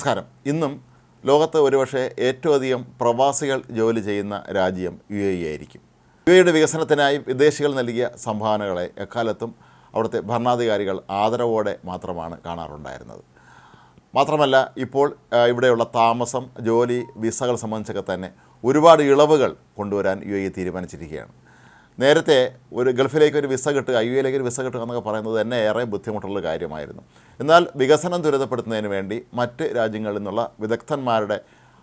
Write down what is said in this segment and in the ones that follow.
നമസ്കാരം. ഇന്നും ലോകത്ത് ഒരുപക്ഷെ ഏറ്റവും അധികം പ്രവാസികൾ ജോലി ചെയ്യുന്ന രാജ്യം UAE ആയിരിക്കും. UAEയുടെ വികസനത്തിനായി വിദേശികൾ നൽകിയ സംഭാവനകളെ എക്കാലത്തും അവിടുത്തെ ഭരണാധികാരികൾ ആദരവോടെ മാത്രമാണ് കാണാറുണ്ടായിരുന്നത്. മാത്രമല്ല, ഇപ്പോൾ ഇവിടെയുള്ള താമസം, ജോലി, വിസകൾ സംബന്ധിച്ചൊക്കെ തന്നെ ഒരുപാട് ഇളവുകൾ കൊണ്ടുവരാൻ UAE തീരുമാനിച്ചിരിക്കുകയാണ്. നേരത്തെ ഒരു ഗൾഫിലേക്ക് ഒരു വിസ കിട്ടുക, UAEയിലേക്ക് ഒരു വിസ കിട്ടുക എന്നൊക്കെ പറയുന്നത് തന്നെ ഏറെ ബുദ്ധിമുട്ടുള്ള കാര്യമായിരുന്നു. എന്നാൽ വികസനം ത്വരിതപ്പെടുത്തുന്നതിന് വേണ്ടി മറ്റ് രാജ്യങ്ങളിൽ നിന്നുള്ള വിദഗ്ധന്മാരുടെ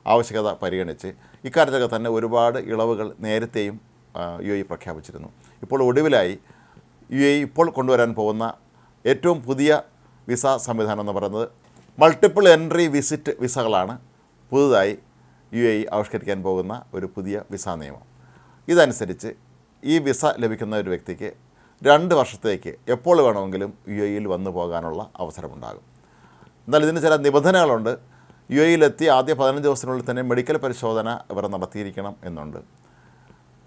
ആവശ്യകത പരിഗണിച്ച് ഇക്കാര്യത്തൊക്കെ തന്നെ ഒരുപാട് ഇളവുകൾ നേരത്തെയും UAE പ്രഖ്യാപിച്ചിരുന്നു. ഇപ്പോൾ ഒടുവിലായി UAE ഇപ്പോൾ കൊണ്ടുവരാൻ പോകുന്ന ഏറ്റവും പുതിയ വിസ സംവിധാനം എന്ന് പറയുന്നത് മൾട്ടിപ്പിൾ എൻട്രി വിസിറ്റ് വിസകളാണ്. പുതുതായി UAE ആവിഷ്കരിക്കാൻ പോകുന്ന ഒരു പുതിയ വിസ നിയമം. ഇതനുസരിച്ച് ഈ വിസ ലഭിക്കുന്ന ഒരു വ്യക്തിക്ക് 2 വർഷത്തേക്ക് എപ്പോൾ വേണമെങ്കിലും UAEയിൽ വന്നു പോകാനുള്ള അവസരമുണ്ടാകും. എന്നാൽ ഇതിന് ചില നിബന്ധനകളുണ്ട്. UAEയിലെത്തി ആദ്യ 15 ദിവസത്തിനുള്ളിൽ തന്നെ മെഡിക്കൽ പരിശോധന ഇവർ നടത്തിയിരിക്കണം എന്നുണ്ട്.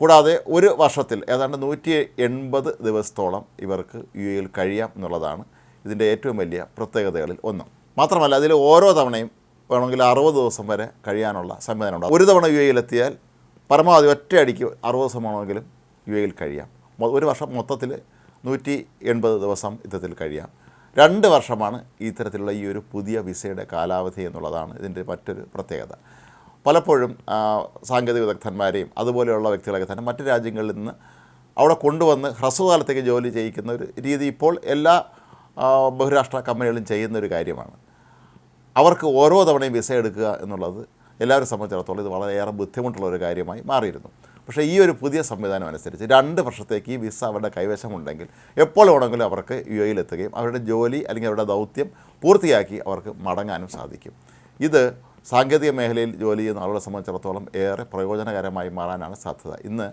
കൂടാതെ ഒരു വർഷത്തിൽ ഏതാണ്ട് 180 ദിവസത്തോളം ഇവർക്ക് UAEയിൽ കഴിയാം എന്നുള്ളതാണ് ഇതിൻ്റെ ഏറ്റവും വലിയ പ്രത്യേകതകളിൽ ഒന്ന്. മാത്രമല്ല, അതിൽ ഓരോ തവണയും വേണമെങ്കിൽ 60 ദിവസം വരെ കഴിയാനുള്ള സംവിധാനമുണ്ട്. ഒരു തവണ UAEയിലെത്തിയാൽ പരമാവധി ഒറ്റയടിക്ക് 60 ദിവസം വേണമെങ്കിലും UAEയിൽ കഴിയാം. ഒരു വർഷം മൊത്തത്തിൽ 180 ദിവസം ഇത്തരത്തിൽ കഴിയാം. 2 വർഷമാണ് ഇത്തരത്തിലുള്ള ഈ ഒരു പുതിയ വിസയുടെ കാലാവധി എന്നുള്ളതാണ് ഇതിൻ്റെ മറ്റൊരു പ്രത്യേകത. പലപ്പോഴും സാങ്കേതിക വിദഗ്ധന്മാരെയും അതുപോലെയുള്ള വ്യക്തികളൊക്കെ തന്നെ മറ്റ് രാജ്യങ്ങളിൽ നിന്ന് അവിടെ കൊണ്ടുവന്ന് ഹ്രസ്വകാലത്തേക്ക് ജോലി ചെയ്യിക്കുന്ന ഒരു രീതി ഇപ്പോൾ എല്ലാ ബഹുരാഷ്ട്ര കമ്പനികളും ചെയ്യുന്നൊരു കാര്യമാണ്. അവർക്ക് ഓരോ തവണയും വിസ എടുക്കുക എന്നുള്ളത് എല്ലാവരും സംബന്ധിച്ചിടത്തോളം ഇത് വളരെയേറെ ബുദ്ധിമുട്ടുള്ള ഒരു കാര്യമായി മാറിയിരുന്നു. പക്ഷേ ഈ ഒരു പുതിയ സംവിധാനം അനുസരിച്ച് 2 വർഷത്തേക്ക് ഈ വിസ അവരുടെ കൈവശമുണ്ടെങ്കിൽ എപ്പോൾ വേണമെങ്കിലും അവർക്ക് UAEയിലെത്തുകയും അവരുടെ ജോലി അല്ലെങ്കിൽ അവരുടെ ദൗത്യം പൂർത്തിയാക്കി അവർക്ക് മടങ്ങാനും സാധിക്കും. ഇത് സാങ്കേതിക മേഖലയിൽ ജോലി ചെയ്യുന്ന ആളുകളെ സംബന്ധിച്ചിടത്തോളം ഏറെ പ്രയോജനകരമായി മാറാനാണ് സാധ്യത. ഇന്ന്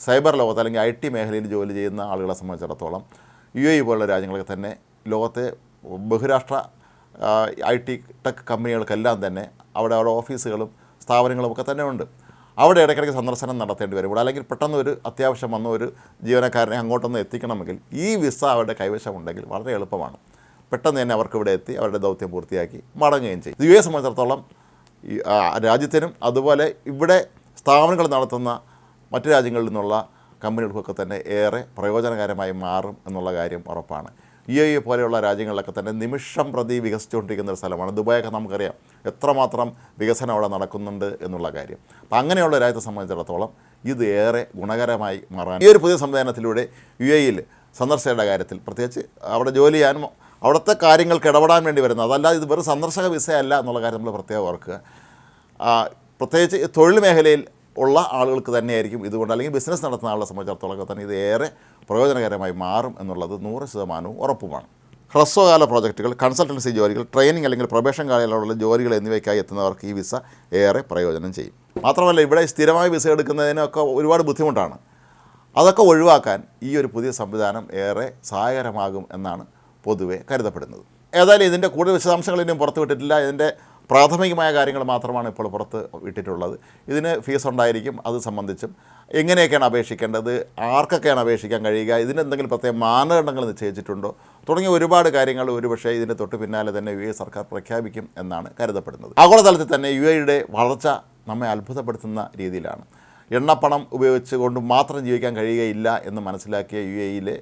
സൈബർ ലോകത്ത് അല്ലെങ്കിൽ IT മേഖലയിൽ ജോലി ചെയ്യുന്ന ആളുകളെ സംബന്ധിച്ചിടത്തോളം UAE പോലുള്ള രാജ്യങ്ങളൊക്കെ തന്നെ ലോകത്തെ ബഹുരാഷ്ട്ര IT ടെക് കമ്പനികൾക്കെല്ലാം തന്നെ അവിടെ ഓഫീസുകളും സ്ഥാപനങ്ങളും ഒക്കെ തന്നെ ഉണ്ട്. അവിടെ ഇടയ്ക്കിടയ്ക്ക് സന്ദർശനം നടത്തേണ്ടി വരുമ്പോൾ അല്ലെങ്കിൽ പെട്ടെന്ന് ഒരു അത്യാവശ്യം വന്ന ഒരു ജീവനക്കാരനെ അങ്ങോട്ടൊന്ന് എത്തിക്കണമെങ്കിൽ ഈ വിസ അവരുടെ കൈവശമുണ്ടെങ്കിൽ വളരെ എളുപ്പമാണ്. പെട്ടെന്ന് തന്നെ അവർക്ക് ഇവിടെ എത്തി അവരുടെ ദൗത്യം പൂർത്തിയാക്കി മടങ്ങുകയും ചെയ്യും. UAE സംബന്ധിച്ചിടത്തോളം രാജ്യത്തിനും അതുപോലെ ഇവിടെ സ്ഥാപനങ്ങൾ നടത്തുന്ന മറ്റു രാജ്യങ്ങളിൽ നിന്നുള്ള കമ്പനികൾക്കൊക്കെ തന്നെ ഏറെ പ്രയോജനകരമായി മാറും എന്നുള്ള കാര്യം ഉറപ്പാണ്. UAE പോലെയുള്ള രാജ്യങ്ങളിലൊക്കെ തന്നെ നിമിഷം പ്രതി വികസിച്ചുകൊണ്ടിരിക്കുന്ന ഒരു സ്ഥലമാണ്. ദുബായൊക്കെ നമുക്കറിയാം എത്രമാത്രം വികസനം അവിടെ നടക്കുന്നുണ്ട് എന്നുള്ള കാര്യം. അപ്പം അങ്ങനെയുള്ള രാജ്യത്തെ സംബന്ധിച്ചിടത്തോളം ഇത് ഏറെ ഗുണകരമായി മാറാൻ ഈ ഒരു പുതിയ സംവിധാനത്തിലൂടെ UAEയിൽ സന്ദർശകരുടെ കാര്യത്തിൽ പ്രത്യേകിച്ച് അവിടെ ജോലി ചെയ്യാനും അവിടുത്തെ കാര്യങ്ങൾക്ക് ഇടപെടാൻ വേണ്ടി വരുന്നത്, അതല്ലാതെ ഇത് വെറും സന്ദർശക വിസയല്ല എന്നുള്ള കാര്യം നമ്മൾ പ്രത്യേകം ഓർക്കുക. പ്രത്യേകിച്ച് തൊഴിൽ മേഖലയിൽ ഉള്ള ആളുകൾക്ക് തന്നെയായിരിക്കും ഇതുകൊണ്ട്, അല്ലെങ്കിൽ ബിസിനസ് നടത്തുന്ന ആളുകളെ സംബന്ധിച്ചിടത്തോളം തന്നെ ഇത് ഏറെ പ്രയോജനകരമായി മാറും എന്നുള്ളത് 100% ഉറപ്പുമാണ്. ഹ്രസ്വകാല പ്രോജക്റ്റുകൾ, കൺസൾട്ടൻസി ജോലികൾ, ട്രെയിനിങ് അല്ലെങ്കിൽ പ്രൊബേഷൻ കാലയളവിലുള്ള ജോലികൾ എന്നിവയ്ക്കായി എത്തുന്നവർക്ക് ഈ വിസ ഏറെ പ്രയോജനം ചെയ്യും. മാത്രമല്ല, ഇവിടെ സ്ഥിരമായി വിസ എടുക്കുന്നതിനൊക്കെ ഒരുപാട് ബുദ്ധിമുട്ടാണ്. അതൊക്കെ ഒഴിവാക്കാൻ ഈ ഒരു പുതിയ സംവിധാനം ഏറെ സഹായകരമാകും എന്നാണ് പൊതുവെ കരുതപ്പെടുന്നത്. ഏതായാലും ഇതിൻ്റെ കൂടുതൽ വിശദാംശങ്ങൾ ഇനിയും പുറത്തു വിട്ടിട്ടില്ല. ഇതിൻ്റെ പ്രാഥമികമായ കാര്യങ്ങൾ മാത്രമാണ് ഇപ്പോൾ പുറത്ത് വിട്ടിട്ടുള്ളത്. ഇതിന് ഫീസ് ഉണ്ടായിരിക്കും, അത് സംബന്ധിച്ചും എങ്ങനെയൊക്കെയാണ് അപേക്ഷിക്കേണ്ടത്, ആർക്കൊക്കെയാണ് അപേക്ഷിക്കാൻ കഴിയുക, ഇതിനെന്തെങ്കിലും പ്രത്യേക മാനദണ്ഡങ്ങൾ നിശ്ചയിച്ചിട്ടുണ്ടോ തുടങ്ങിയ ഒരുപാട് കാര്യങ്ങൾ ഒരുപക്ഷേ ഇതിൻ്റെ തൊട്ട് പിന്നാലെ തന്നെ UAE സർക്കാർ പ്രഖ്യാപിക്കും എന്നാണ് കരുതപ്പെടുന്നത്. ആഗോളതലത്തിൽ തന്നെ UAEയുടെ വളർച്ച നമ്മെ അത്ഭുതപ്പെടുത്തുന്ന രീതിയിലാണ്. എണ്ണപ്പണം ഉപയോഗിച്ചുകൊണ്ട് മാത്രം ജീവിക്കാൻ കഴിയുകയില്ല എന്ന് മനസ്സിലാക്കിയ UAEയിലെ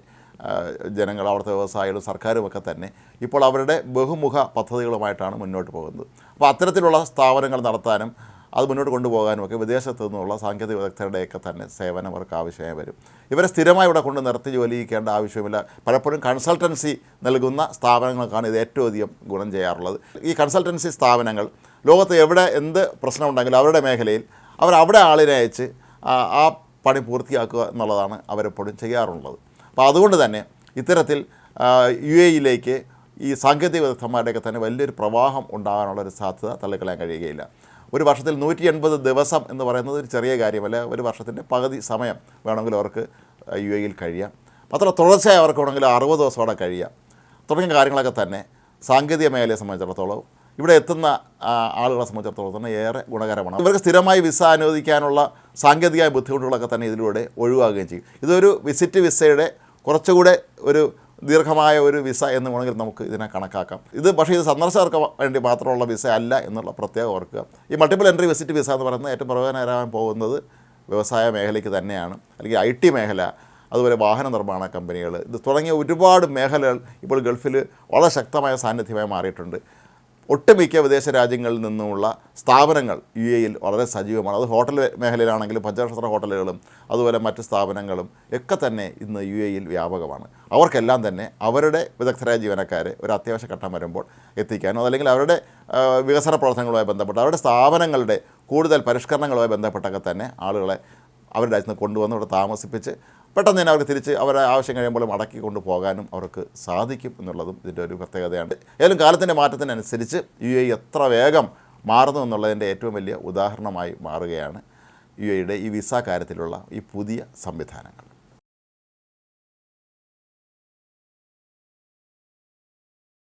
ജനങ്ങൾ, അവിടുത്തെ വ്യവസായികളും സർക്കാരുമൊക്കെ തന്നെ ഇപ്പോൾ അവരുടെ ബഹുമുഖ പദ്ധതികളുമായിട്ടാണ് മുന്നോട്ട് പോകുന്നത്. അപ്പോൾ അത്തരത്തിലുള്ള സ്ഥാപനങ്ങൾ നടത്താനും അത് മുന്നോട്ട് കൊണ്ടുപോകാനുമൊക്കെ വിദേശത്തു നിന്നുള്ള സാങ്കേതിക വിദഗ്ധരുടെയൊക്കെ തന്നെ സേവനം അവർക്ക് ആവശ്യമായി വരും. ഇവരെ സ്ഥിരമായി ഇവിടെ കൊണ്ട് നിർത്തി ജോലി ചെയ്യിക്കേണ്ട ആവശ്യമില്ല. പലപ്പോഴും കൺസൾട്ടൻസി നൽകുന്ന സ്ഥാപനങ്ങൾക്കാണ് ഇത് ഏറ്റവും അധികം ഗുണം ചെയ്യാറുള്ളത്. ഈ കൺസൾട്ടൻസി സ്ഥാപനങ്ങൾ ലോകത്ത് എവിടെ എന്ത് പ്രശ്നമുണ്ടെങ്കിലും അവരുടെ മേഖലയിൽ അവിടെ ആളിനെ അയച്ച് ആ പണി പൂർത്തിയാക്കുക എന്നുള്ളതാണ് അവരെപ്പോഴും ചെയ്യാറുള്ളത്. അപ്പോൾ അതുകൊണ്ട് തന്നെ ഇത്തരത്തിൽ UAEയിലേക്ക് ഈ സാങ്കേതിക വിദഗ്ധന്മാരുടെയൊക്കെ തന്നെ വലിയൊരു പ്രവാഹം ഉണ്ടാകാനുള്ളൊരു സാധ്യത തള്ളിക്കളയാൻ കഴിയുകയില്ല. ഒരു വർഷത്തിൽ 180 ദിവസം എന്ന് പറയുന്നത് ഒരു ചെറിയ കാര്യമല്ല. ഒരു വർഷത്തിൻ്റെ പകുതി സമയം വേണമെങ്കിൽ അവർക്ക് UAEയിൽ കഴിയാം. മാത്രമല്ല, തുടർച്ചയായി അവർക്ക് വേണമെങ്കിൽ 60 ദിവസം അവിടെ കഴിയാം. തുടങ്ങിയ കാര്യങ്ങളൊക്കെ തന്നെ സാങ്കേതിക മേഖലയെ സംബന്ധിച്ചിടത്തോളം ഇവിടെ എത്തുന്ന ആളുകളെ സംബന്ധിച്ചിടത്തോളം തന്നെ ഏറെ ഗുണകരമാണ്. ഇവർക്ക് സ്ഥിരമായി വിസ അനുവദിക്കാനുള്ള സാങ്കേതിക ബുദ്ധിമുട്ടുകളൊക്കെ തന്നെ ഇതിലൂടെ ഒഴിവാകുകയും ചെയ്യും. ഇതൊരു വിസിറ്റ് വിസയുടെ കുറച്ചുകൂടെ ഒരു ദീർഘമായ ഒരു വിസ എന്ന് വേണമെങ്കിൽ നമുക്ക് ഇതിനെ കണക്കാക്കാം. പക്ഷേ ഇത് സന്ദർശകർക്ക് വേണ്ടി മാത്രമുള്ള വിസ അല്ല എന്നുള്ള പ്രത്യേകം ഓർക്കുക. ഈ മൾട്ടിപ്പിൾ എൻട്രി വിസിറ്റ് വിസ എന്ന് പറയുന്നത് ഏറ്റവും പ്രയോജനകരമാകാൻ പോകുന്നത് വ്യവസായ മേഖലയ്ക്ക് തന്നെയാണ്, അല്ലെങ്കിൽ IT മേഖല, അതുപോലെ വാഹന നിർമ്മാണ കമ്പനികൾ, ഇത് തുടങ്ങിയ ഒരുപാട് മേഖലകൾ ഇപ്പോൾ ഗൾഫിൽ വളരെ ശക്തമായ സാന്നിധ്യമായി മാറിയിട്ടുണ്ട്. ഒട്ടുമിക്ക വിദേശ രാജ്യങ്ങളിൽ നിന്നുമുള്ള സ്ഥാപനങ്ങൾ UAE വളരെ സജീവമാണ്. അത് ഹോട്ടൽ മേഖലയിലാണെങ്കിലും പഞ്ചനക്ഷത്ര ഹോട്ടലുകളും അതുപോലെ മറ്റ് സ്ഥാപനങ്ങളും ഒക്കെ തന്നെ ഇന്ന് UAE വ്യാപകമാണ്. അവർക്കെല്ലാം തന്നെ അവരുടെ വിദഗ്ധരായ ജീവനക്കാരെ ഒരു അത്യാവശ്യ ഘട്ടം വരുമ്പോൾ എത്തിക്കാനോ അല്ലെങ്കിൽ അവരുടെ വികസന പ്രവർത്തനങ്ങളുമായി ബന്ധപ്പെട്ട് അവരുടെ സ്ഥാപനങ്ങളുടെ കൂടുതൽ പരിഷ്കരണങ്ങളുമായി ബന്ധപ്പെട്ടൊക്കെ തന്നെ ആളുകളെ അവരുടെ രാജ്യത്ത് കൊണ്ടുവന്ന് ഇവിടെ താമസിപ്പിച്ച് പെട്ടെന്ന് തന്നെ അവർക്ക് തിരിച്ച് അവരുടെ ആവശ്യം കഴിയുമ്പോൾ മടക്കി കൊണ്ടുപോകാനും അവർക്ക് സാധിക്കും എന്നുള്ളതും ഇതിൻ്റെ ഒരു പ്രത്യേകതയാണ്. ഏതായാലും കാലത്തിൻ്റെ മാറ്റത്തിനനുസരിച്ച് UAE എത്ര വേഗം മാറുന്നു എന്നുള്ളതിൻ്റെ ഏറ്റവും വലിയ ഉദാഹരണമായി മാറുകയാണ് UAEയുടെ ഈ വിസ കാര്യത്തിലുള്ള ഈ പുതിയ സംവിധാനങ്ങൾ.